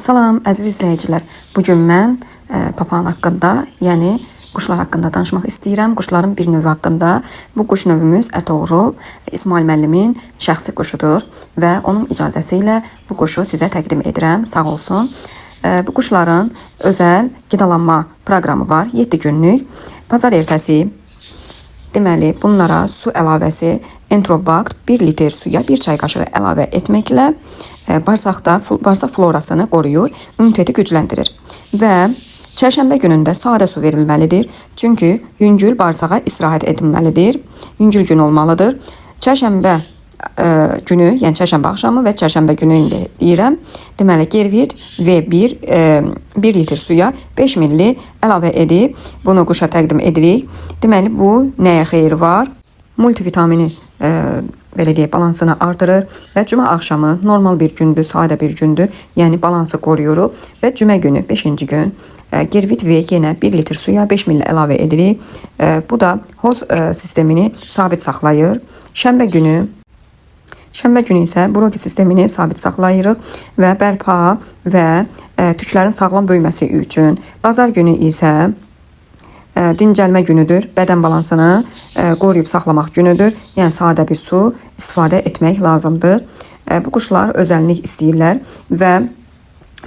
Salam əziz izləyicilər. Bugün mən papağan haqqında, yəni quşlar haqqında danışmaq istəyirəm. Quşların bir növü haqqında. Bu quş növümüz ətoğrul, İsmail müəllimin şəxsi quşudur və onun icazəsi ilə bu quşu sizə təqdim edirəm. Sağ olsun. Bu quşların özəl qidalanma proqramı var. 7 günlük. Bazar ertəsi deməli bunlara su əlavəsi Enterobakt 1 litr suya 1 çay qaşığı əlavə etməklə bağırsaq florasını qoruyur, immuniteti gücləndirir və çərşənbə günündə sadə su verilməlidir. Çünki yüngül bağırsağa istirahət edilməlidir. Yüngül gün olmalıdır. Çərşənbə günü, yəni çərşənbə axşamı və çərşənbə günü deyirəm. Deməli Gervit V1 1 litr suya 5 milli əlavə edib bunu quşa təqdim edirik. Deməli bu nəyə xeyri var? Multivitamini belə deyək, balansını artırır və cümə axşamı normal bir gündür, sadə bir gündür. Yəni balansı qoruyuruq və cümə günü 5-ci gün Gervit V yenə 1 litr suya 5 milli əlavə edirik. Bu da hoz sistemini sabit saxlayır. Şənbə günü isə Broca sistemini sabit saxlayırıq və bərpa və tüklərin sağlam böyüməsi üçün. Bazar günü isə dincəlmə günüdür. Bədən balansını qoruyub saxlamaq günüdür. Yəni sadə bir su istifadə etmək lazımdır. Bu quşlar özəllik istəyirlər və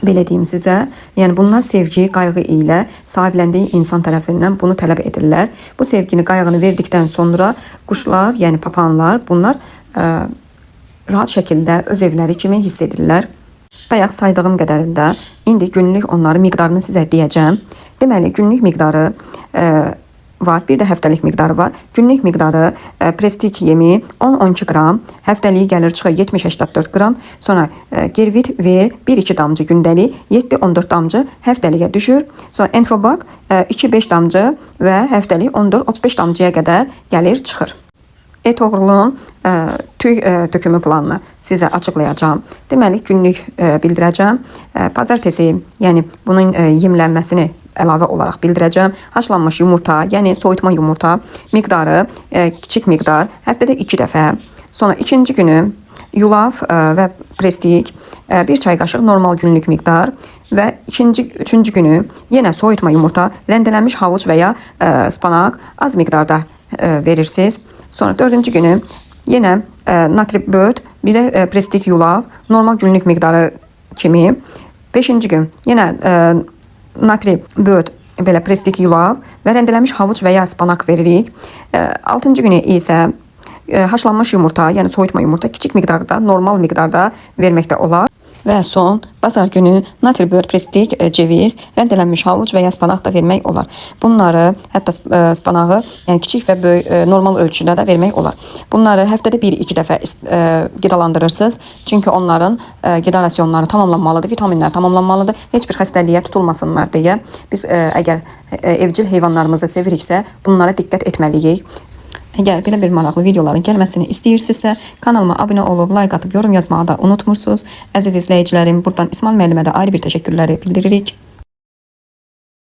belə deyim sizə, yəni bunlar sevgi, qayğı ilə sahibləndiyi insan tərəfindən bunu tələb edirlər. Bu sevgini, qayğını verdikdən sonra quşlar, yəni papağanlar, bunlar rahat şəkildə öz evləri kimi hiss edirlər. Bayaq saydığım qədərində indi günlük onların miqdarını sizə deyəcəm. Deməli günlük miqdarı var, bir də həftəlik miqdarı var. Günlük miqdarı prestik yemi 10-12 qram, həftəliyi gəlir çıxır 70-84 qram. Sonra Gervit V 1-2 damcı gündəlik, 7-14 damcı həftəliyə düşür. Sonra Enterobakt 2-5 damcı və həftəlik 14-35 damcıya qədər gəlir çıxır. Etoğrulun tüy dökümü planını sizə açıqlayacağım. Deməli günlük bildirəcəm. Pazartesi, yəni bunun yemlənməsini əlavə olaraq bildirəcəm. Haşlanmış yumurta, yəni soyutma yumurta miqdarı kiçik miqdar, həftədə 2 dəfə. Sonra ikinci günü yulaf və prestik 1 çay qaşıq normal günlük miqdar və üçüncü günü yenə soyutma yumurta, rəndələnmiş havuç və ya spanaq az miqdarda verirsiniz. Sonra 4-cü günü yenə natri böd, bir də prestik yulaf, normal günlük miqdarı kimi. 5-ci gün yenə natri böd, belə prestik yulaf və rəndələnmiş havuç və ya spanaq veririk. 6-cı günü isə haşlanmış yumurta, yəni soyutma yumurta kiçik miqdarda, normal miqdarda verməkdə olar. Və son bazar günü natri böd, prestik, ceviz, rəndələnmiş havuç və ya spanaq da vermək olar. Bunları, hətta spanağı, yəni kiçik və böyük normal ölçüdə də vermək olar. Bunları həftədə 1-2 dəfə qidalandırırsınız. Çünki onların qida rasionları tamamlanmalıdır, vitaminlər tamamlanmalıdır. Heç bir xəstəliyə tutulmasınlar deyə biz əgər evcil heyvanlarımızı seviriksə, bunlara diqqət etməliyik. Əgər belə bir maraqlı videoların gəlməsini istəyirsinizsə, kanalıma abunə olub, like atıb, yorum yazmağı da unutmursunuz. Əziz izləyicilərim, buradan İsmail müəllimə də ayrı bir təşəkkürləri bildiririk.